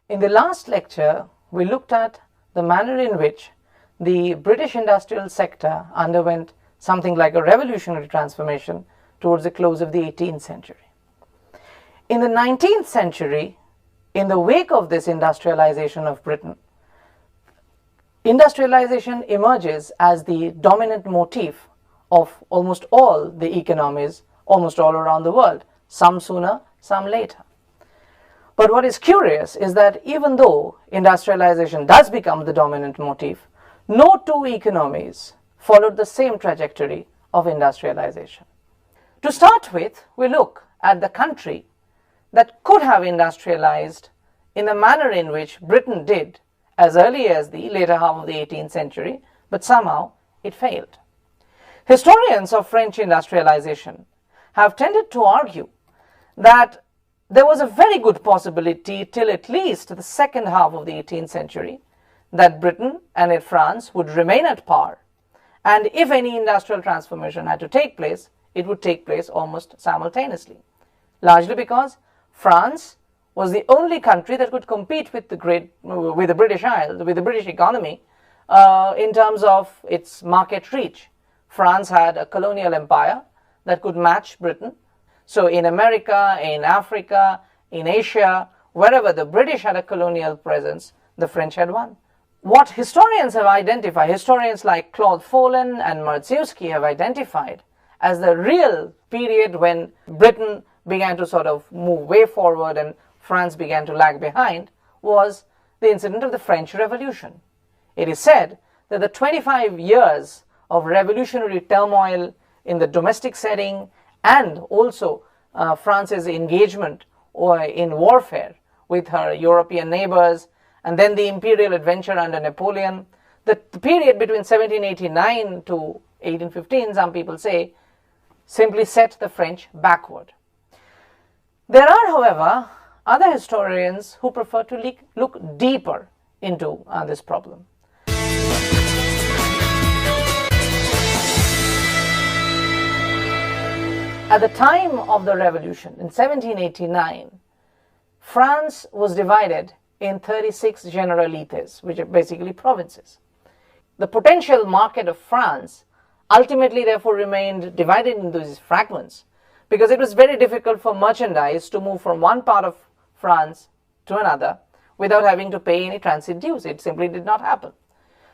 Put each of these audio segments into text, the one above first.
In the last lecture, we looked at the manner in which the British industrial sector underwent something like a revolutionary transformation towards the close of the 18th century. In the 19th century, in the wake of this industrialization of Britain, industrialization emerges as the dominant motif of almost all the economies, almost all around the world, some sooner, some later. But what is curious is that even though industrialization does become the dominant motif, no two economies followed the same trajectory of industrialization. To start with, we look at the country that could have industrialized in the manner in which Britain did as early as the later half of the 18th century, but somehow it failed. Historians of French industrialization have tended to argue that there was a very good possibility till at least the second half of the 18th century that Britain and France would remain at par, and if any industrial transformation had to take place, it would take place almost simultaneously, largely because France was the only country that could compete with the British Isles, with the British economy in terms of its market reach. France had a colonial empire that could match Britain. So in America, in Africa, in Asia, wherever the British had a colonial presence, the French had won. What historians have identified, historians like Claude Follin and Marziewski have identified as the real period when Britain began to sort of move way forward and France began to lag behind, was the incident of the French Revolution. It is said that the 25 years of revolutionary turmoil in the domestic setting and also France's engagement in warfare with her European neighbors, and then the imperial adventure under Napoleon, the period between 1789 to 1815, some people say, simply set the French backward. There are, however, other historians who prefer to look deeper into this problem. At the time of the revolution, in 1789, France was divided in 36 generalités, which are basically provinces. The potential market of France ultimately therefore remained divided into these fragments because it was very difficult for merchandise to move from one part of France to another without having to pay any transit dues. It simply did not happen.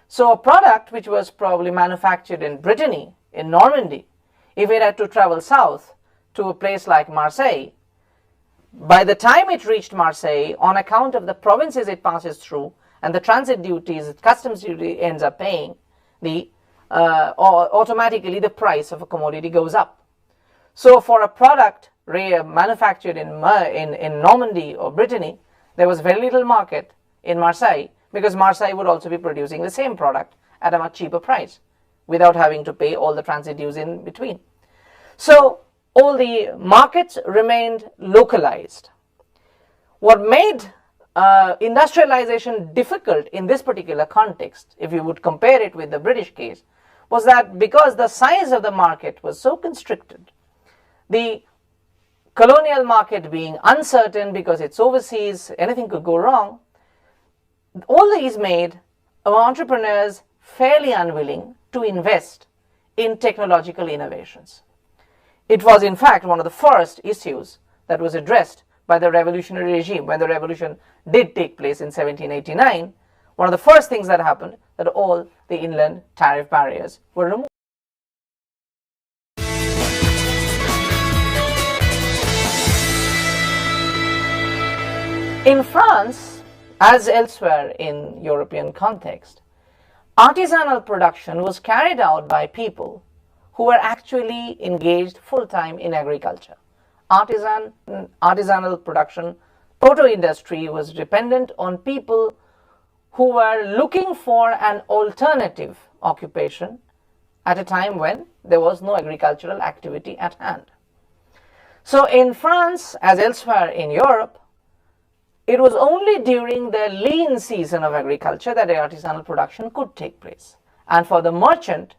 So a product which was probably manufactured in Brittany, in Normandy, if it had to travel south to a place like Marseille, by the time it reached Marseille, on account of the provinces it passes through and the transit duties, customs duty ends up paying, automatically the price of a commodity goes up. So for a product manufactured in Normandy or Brittany, there was very little market in Marseille because Marseille would also be producing the same product at a much cheaper price without having to pay all the transit dues in between. So all the markets remained localized. What made industrialization difficult in this particular context, if you would compare it with the British case, was that because the size of the market was so constricted, the colonial market being uncertain because it's overseas, anything could go wrong, all these made entrepreneurs fairly unwilling to invest in technological innovations. It was in fact one of the first issues that was addressed by the revolutionary regime. When the revolution did take place in 1789, one of the first things that happened that all the inland tariff barriers were removed. In France, as elsewhere in European context, artisanal production was carried out by people who were actually engaged full-time in agriculture. Artisanal production, auto industry was dependent on people who were looking for an alternative occupation at a time when there was no agricultural activity at hand. So in France, as elsewhere in Europe, it was only during the lean season of agriculture that artisanal production could take place. And for the merchant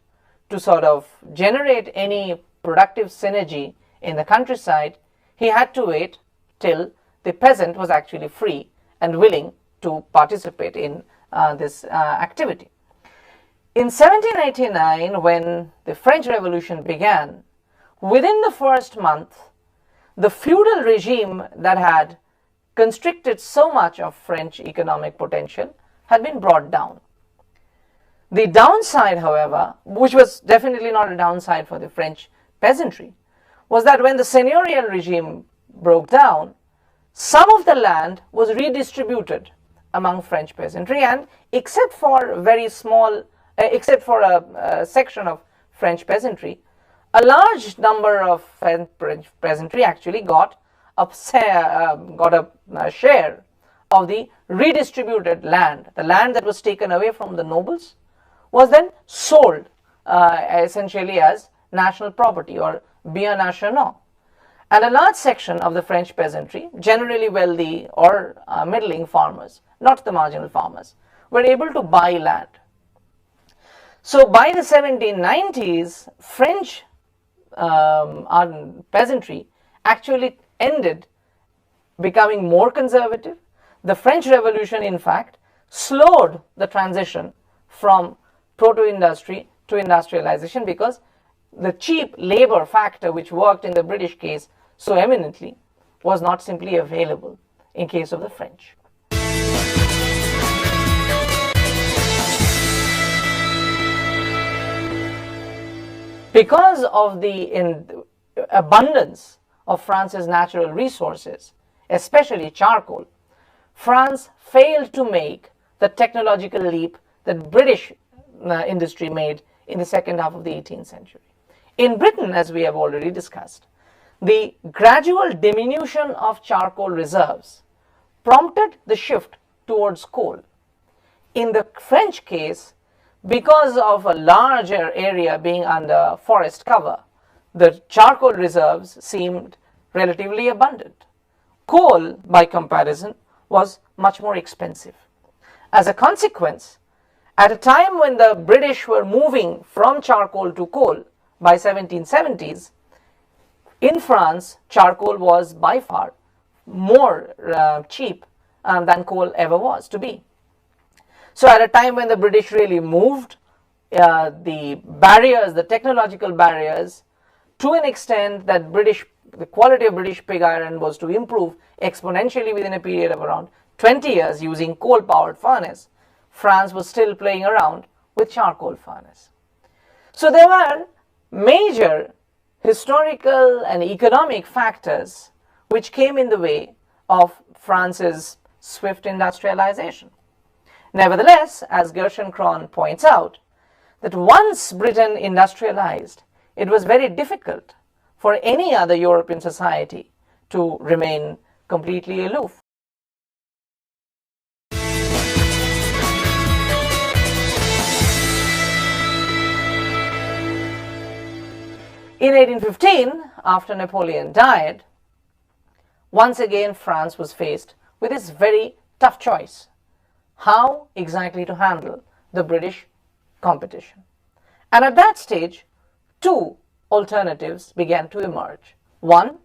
to sort of generate any productive synergy in the countryside, he had to wait till the peasant was actually free and willing to participate in this activity. In 1789, when the French Revolution began, within the first month, the feudal regime that had constricted so much of French economic potential had been brought down. The downside, however, which was definitely not a downside for the French peasantry, was that when the seigneurial regime broke down, some of the land was redistributed among French peasantry, and except for a section of French peasantry, a large number of French peasantry actually got a share of the redistributed land. The land that was taken away from the nobles was then sold essentially as national property, or bien national. And a large section of the French peasantry, generally wealthy or middling farmers, not the marginal farmers, were able to buy land. So by the 1790s, French peasantry actually ended becoming more conservative. The French Revolution, in fact, slowed the transition from proto-industry to industrialization, because the cheap labor factor, which worked in the British case so eminently, was not simply available in case of the French. Because of the abundance of France's natural resources, especially charcoal, France failed to make the technological leap that British industry made in the second half of the 18th century. In Britain, as we have already discussed, the gradual diminution of charcoal reserves prompted the shift towards coal. In the French case, because of a larger area being under forest cover, the charcoal reserves seemed relatively abundant. Coal, by comparison, was much more expensive. As a consequence, at a time when the British were moving from charcoal to coal by 1770s, in France, charcoal was by far more cheap than coal ever was to be. So at a time when the British really moved, the barriers, the technological barriers, to an extent that the quality of British pig iron was to improve exponentially within a period of around 20 years using coal-powered furnace, France was still playing around with charcoal furnace. So there were major historical and economic factors which came in the way of France's swift industrialization. Nevertheless, as Gershon Kron points out, that once Britain industrialized, it was very difficult for any other European society to remain completely aloof. In 1815, after Napoleon died, once again France was faced with this very tough choice: how exactly to handle the British competition. And at that stage, two alternatives began to emerge. One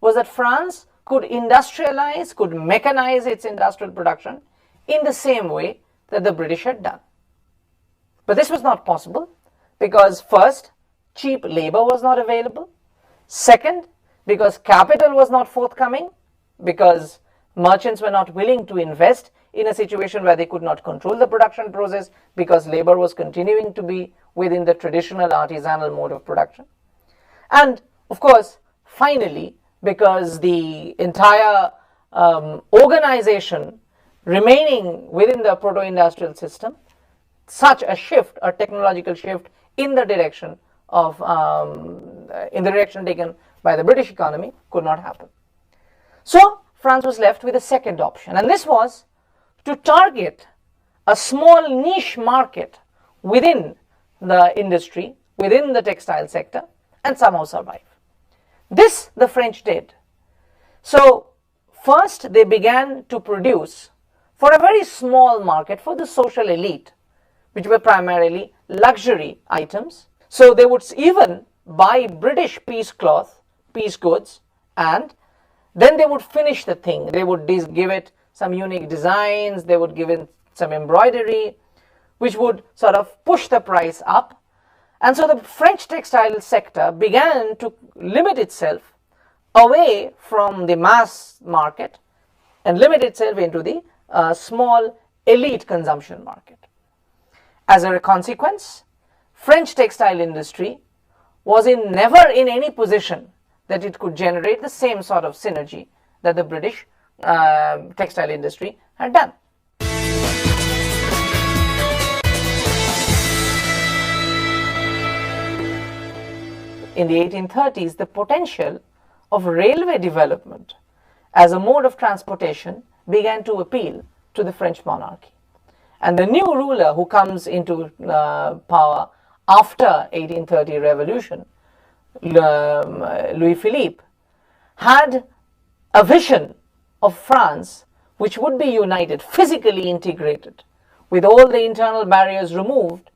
was that France could industrialize, could mechanize its industrial production in the same way that the British had done. But this was not possible because, first, cheap labor was not available. Second, because capital was not forthcoming, because merchants were not willing to invest in a situation where they could not control the production process, because labor was continuing to be within the traditional artisanal mode of production. And of course, finally, because the entire organization remaining within the proto-industrial system, such a shift, a technological shift in the direction taken by the British economy could not happen. So France was left with a second option, and this was to target a small niche market within the industry, within the textile sector, and somehow survive. This the French did. So first they began to produce for a very small market, for the social elite, which were primarily luxury items. So they would even buy British piece cloth, piece goods, and then they would finish the thing. They would give it some unique designs, they would give in some embroidery, which would sort of push the price up. And so the French textile sector began to limit itself away from the mass market and limit itself into the small elite consumption market. As a consequence, French textile industry was never in any position that it could generate the same sort of synergy that the British textile industry had done. In the 1830s, the potential of railway development as a mode of transportation began to appeal to the French monarchy. And the new ruler who comes into power after 1830 revolution, Louis Philippe, had a vision of France which would be united, physically integrated. With all the internal barriers removed,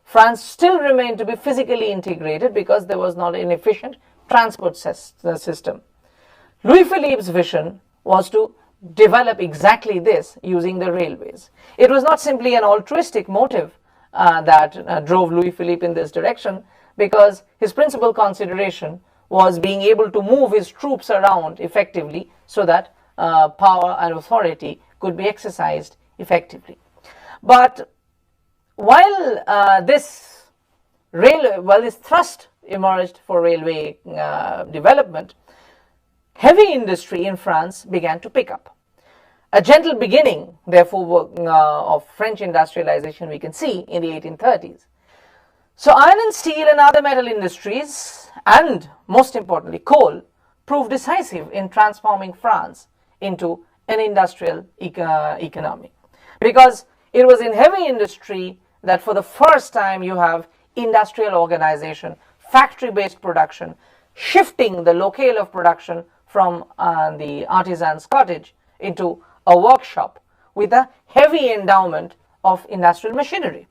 France still remained to be physically integrated because there was not an efficient transport system. Louis Philippe's vision was to develop exactly this using the railways. It was not simply an altruistic motive that drove Louis Philippe in this direction, because his principal consideration was being able to move his troops around effectively so that power and authority could be exercised effectively. But while this thrust emerged for railway development, heavy industry in France began to pick up. A gentle beginning, therefore, of French industrialization we can see in the 1830s. So iron and steel and other metal industries, and most importantly coal, proved decisive in transforming France into an industrial economy. Because it was in heavy industry that for the first time you have industrial organization, factory-based production, shifting the locale of production from the artisan's cottage into a workshop with a heavy endowment of industrial machinery.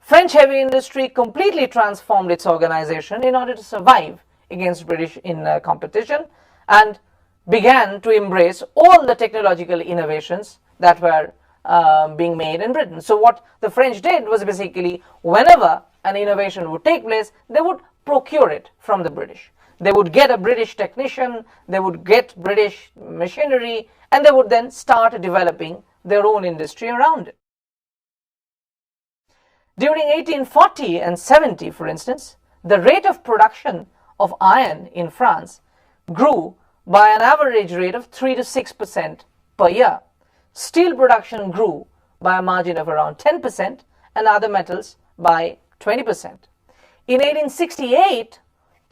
French heavy industry completely transformed its organization in order to survive against British competition, and began to embrace all the technological innovations that were being made in Britain. So what the French did was basically, whenever an innovation would take place, they would procure it from the British. They would get a British technician, they would get British machinery, and they would then start developing their own industry around it. During 1840 and 70, for instance, the rate of production of iron in France grew by an average rate of 3 to 6% per year. Steel production grew by a margin of around 10% and other metals by 20%. In 1868,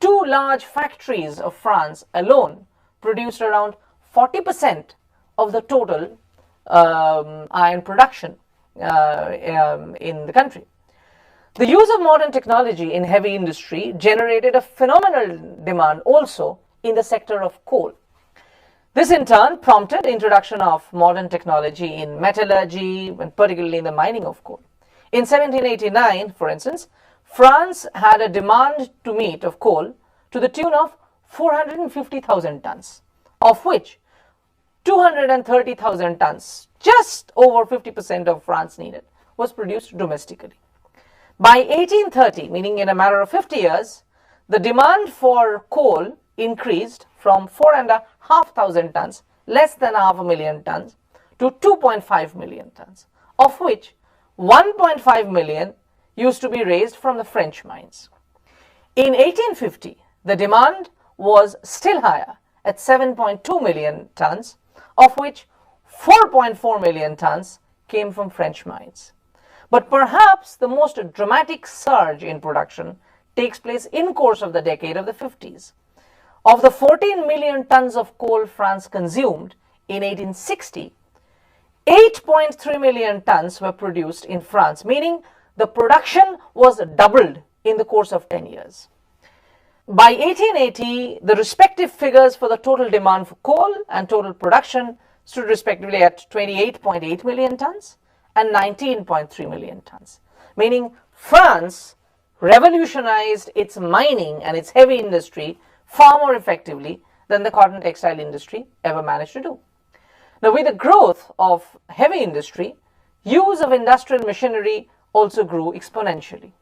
two large factories of France alone produced around 40% of the total iron production in the country. The use of modern technology in heavy industry generated a phenomenal demand also in the sector of coal. This in turn prompted introduction of modern technology in metallurgy and particularly in the mining of coal. In 1789, for instance, France had a demand to meet of coal to the tune of 450,000 tons, of which 230,000 tons, just over 50% of France needed, was produced domestically. By 1830, meaning in a matter of 50 years, the demand for coal increased from 4,500 tons, less than 500,000 tons, to 2.5 million tons, of which 1.5 million used to be raised from the French mines. In 1850, the demand was still higher at 7.2 million tons, of which 4.4 million tons came from French mines. But perhaps the most dramatic surge in production takes place in course of the decade of the 50s. Of the 14 million tons of coal France consumed in 1860, 8.3 million tons were produced in France, meaning the production was doubled in the course of 10 years. By 1880, the respective figures for the total demand for coal and total production stood respectively at 28.8 million tons and 19.3 million tons, meaning France revolutionized its mining and its heavy industry far more effectively than the cotton textile industry ever managed to do. Now, with the growth of heavy industry, use of industrial machinery also grew exponentially.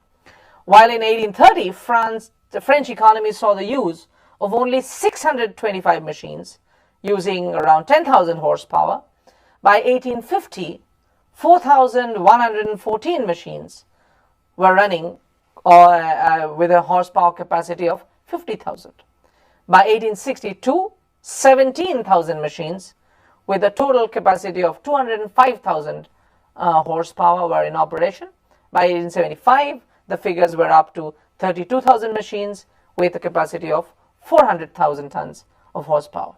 While in 1830, the French economy saw the use of only 625 machines using around 10,000 horsepower, by 1850, 4,114 machines were running with a horsepower capacity of 50,000. By 1862, 17,000 machines with a total capacity of 205,000 horsepower were in operation. By 1875, the figures were up to 32,000 machines with a capacity of 400,000 tons of horsepower.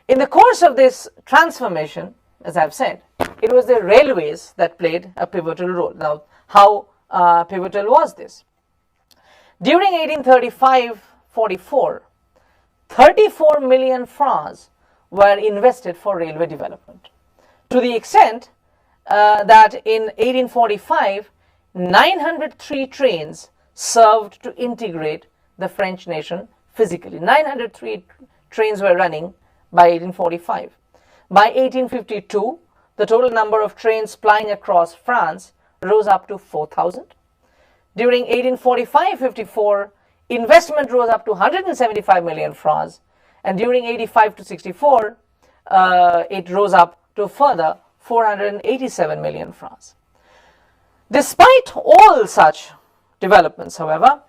In the course of this transformation, as I've said, it was the railways that played a pivotal role. Now, how pivotal was this? During 1835-44, 34 million francs were invested for railway development, to the extent that in 1845, 903 trains served to integrate the French nation physically. 903 trains were running by 1845. By 1852, the total number of trains plying across France rose up to 4,000. During 1845-54, investment rose up to 175 million francs, and during 85 to 64, it rose up to further 487 million francs. Despite all such developments, however,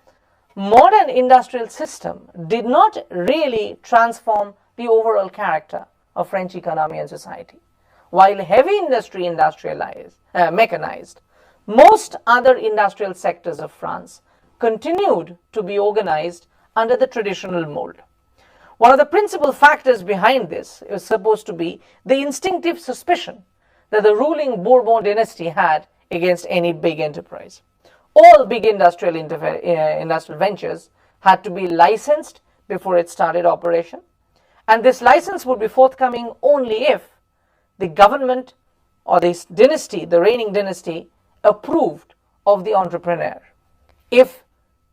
modern industrial system did not really transform the overall character of French economy and society. While heavy industry mechanized, most other industrial sectors of France continued to be organized under the traditional mold. One of the principal factors behind this is supposed to be the instinctive suspicion that the ruling Bourbon dynasty had against any big enterprise. All big industrial ventures had to be licensed before it started operation, and this license would be forthcoming only if the government or this dynasty, the reigning dynasty, approved of the entrepreneur. If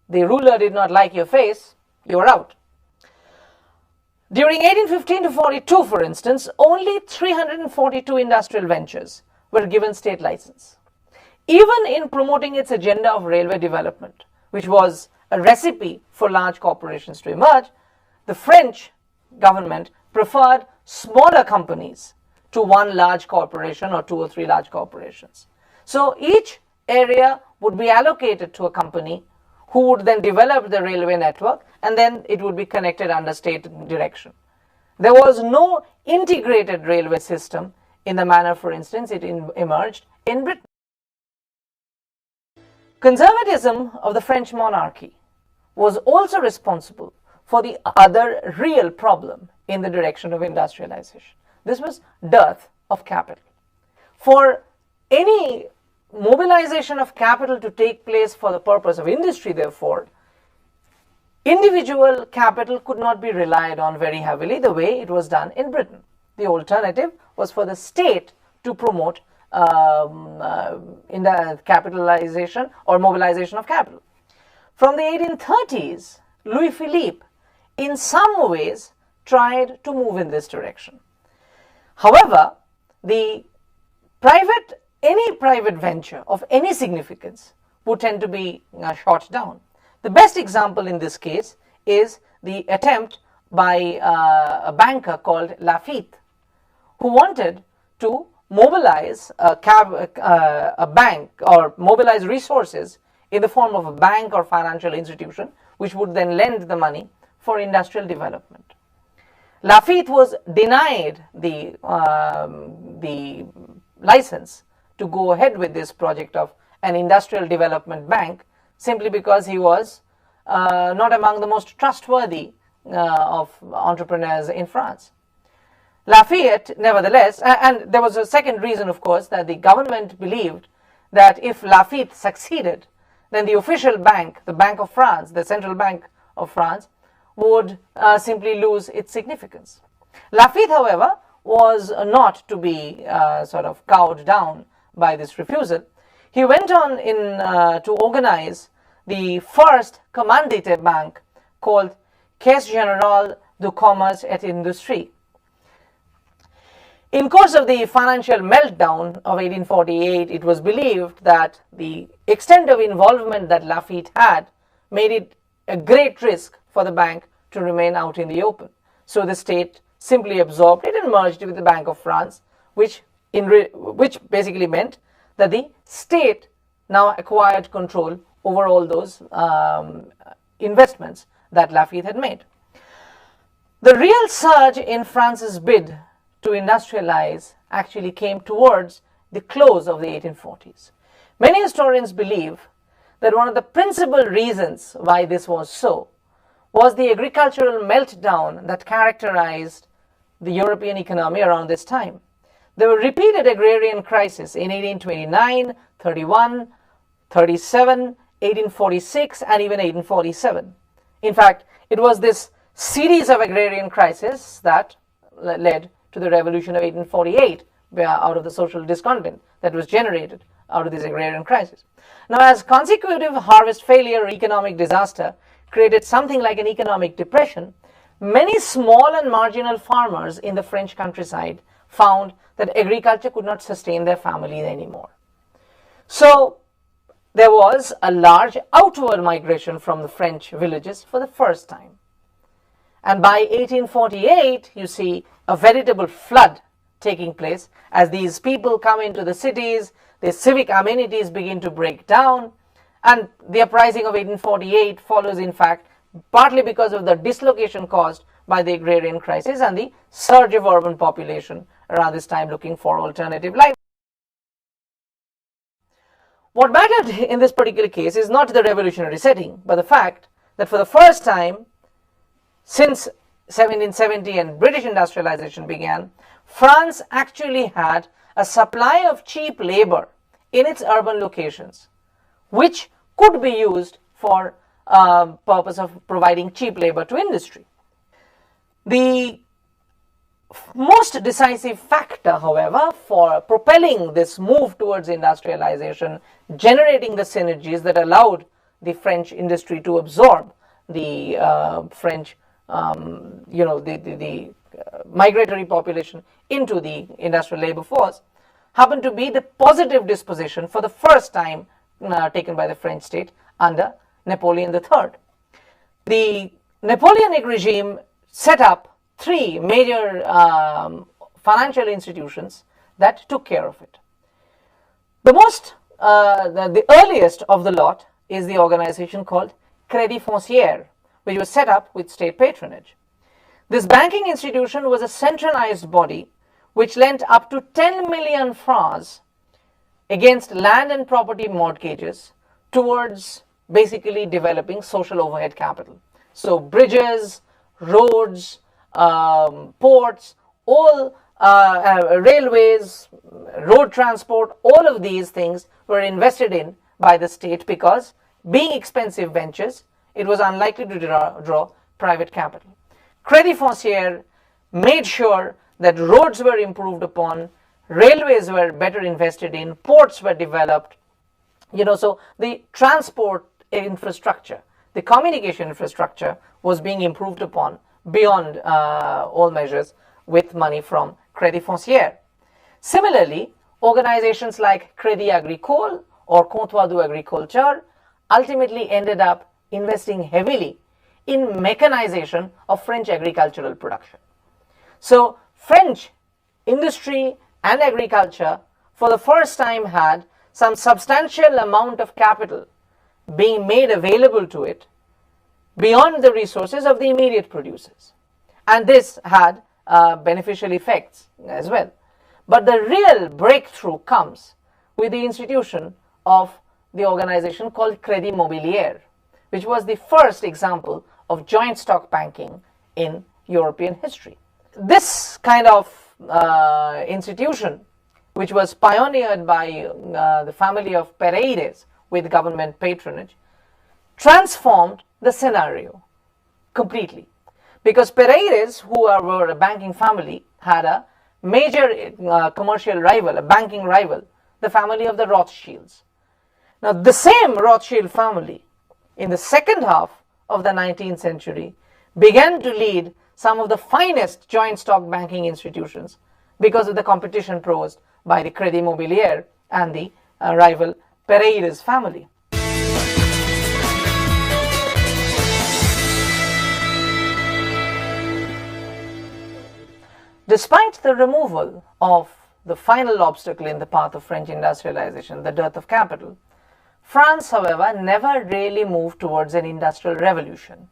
the ruler did not like your face, you were out. During 1815 to 42, for instance, only 342 industrial ventures were given state license. Even in promoting its agenda of railway development, which was a recipe for large corporations to emerge, the French government preferred smaller companies to one large corporation or two or three large corporations. So each area would be allocated to a company who would then develop the railway network, and then it would be connected under state direction. There was no integrated railway system in the manner, for instance, it emerged in Britain. Conservatism of the French monarchy was also responsible for the other real problem in the direction of industrialization. This was dearth of capital. For any mobilization of capital to take place for the purpose of industry, therefore, individual capital could not be relied on very heavily the way it was done in Britain. The alternative was for the state to promote in the capitalization or mobilization of capital. From the 1830s, Louis Philippe in some ways tried to move in this direction. However, any private venture of any significance would tend to be shot down. The best example in this case is the attempt by a banker called Lafitte, who wanted to mobilize a bank or mobilize resources in the form of a bank or financial institution, which would then lend the money for industrial development. Lafitte was denied the license to go ahead with this project of an industrial development bank, simply because he was not among the most trustworthy of entrepreneurs in France. Lafayette, nevertheless, and there was a second reason, of course, that the government believed that if Lafayette succeeded, then the official bank, the Bank of France, the Central Bank of France, would simply lose its significance. Lafayette, however, was not to be sort of cowed down by this refusal. He went on to organize the first commandite bank called Caisse Générale du Commerce et Industrie. In course of the financial meltdown of 1848, it was believed that the extent of involvement that Laffitte had made it a great risk for the bank to remain out in the open. So the state simply absorbed it and merged it with the Bank of France, which basically meant that the state now acquired control over all those investments that Laffitte had made. The real surge in France's bid to industrialize actually came towards the close of the 1840s. Many historians believe that one of the principal reasons why this was so was the agricultural meltdown that characterized the European economy around this time. There were repeated agrarian crises in 1829, 31, 37, 1846, and even 1847. In fact, it was this series of agrarian crises that led to the revolution of 1848 out of the social discontent that was generated out of this agrarian crisis. Now, as consecutive harvest failure or economic disaster created something like an economic depression, many small and marginal farmers in the French countryside found that agriculture could not sustain their families anymore. So there was a large outward migration from the French villages for the first time. And by 1848, you see a veritable flood taking place as these people come into the cities, their civic amenities begin to break down, and the uprising of 1848 follows, in fact, partly because of the dislocation caused by the agrarian crisis and the surge of urban population around this time looking for alternative life. What mattered in this particular case is not the revolutionary setting, but the fact that for the first time since 1770 and British industrialization began, France actually had a supply of cheap labor in its urban locations, which could be used for purpose of providing cheap labor to industry. The most decisive factor, however, for propelling this move towards industrialization, generating the synergies that allowed the French industry to absorb the French the migratory population into the industrial labor force, happened to be the positive disposition for the first time taken by the French state under Napoleon III. The Napoleonic regime set up three major financial institutions that took care of it. The earliest of the lot is the organization called Crédit Foncier, which was set up with state patronage. This banking institution was a centralized body which lent up to 10 million francs against land and property mortgages towards basically developing social overhead capital. So bridges, roads, ports, all railways, road transport, all of these things were invested in by the state because, being expensive ventures, it was unlikely to draw private capital. Crédit Foncier made sure that roads were improved upon, railways were better invested in, ports were developed, so the transport infrastructure, the communication infrastructure was being improved upon beyond all measures with money from Crédit Foncier. Similarly, organizations like Crédit Agricole or Comptoir d'Agriculture ultimately ended up investing heavily in mechanization of French agricultural production. So French industry and agriculture for the first time had some substantial amount of capital being made available to it beyond the resources of the immediate producers. And this had beneficial effects as well. But the real breakthrough comes with the institution of the organization called Crédit Mobilier, which was the first example of joint stock banking in European history. This kind of institution, which was pioneered by the family of Pereides with government patronage, transformed the scenario completely. Because Pereides, who were a banking family, had a major commercial rival, a banking rival, the family of the Rothschilds. Now, the same Rothschild family, in the second half of the 19th century, began to lead some of the finest joint stock banking institutions because of the competition posed by the Crédit Mobilier and the rival Pereiras family. Despite the removal of the final obstacle in the path of French industrialization, the dearth of capital, France, however, never really moved towards an industrial revolution.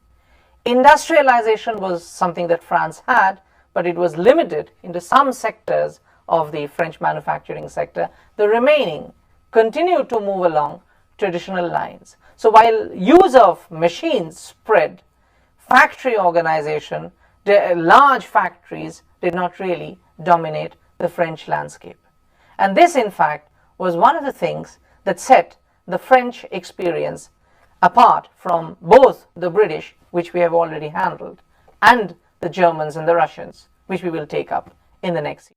Industrialization was something that France had, but it was limited into some sectors of the French manufacturing sector. The remaining continued to move along traditional lines. So while use of machines spread, factory organization, large factories did not really dominate the French landscape. And this, in fact, was one of the things that set the French experience apart from both the British, which we have already handled, and the Germans and the Russians, which we will take up in the next.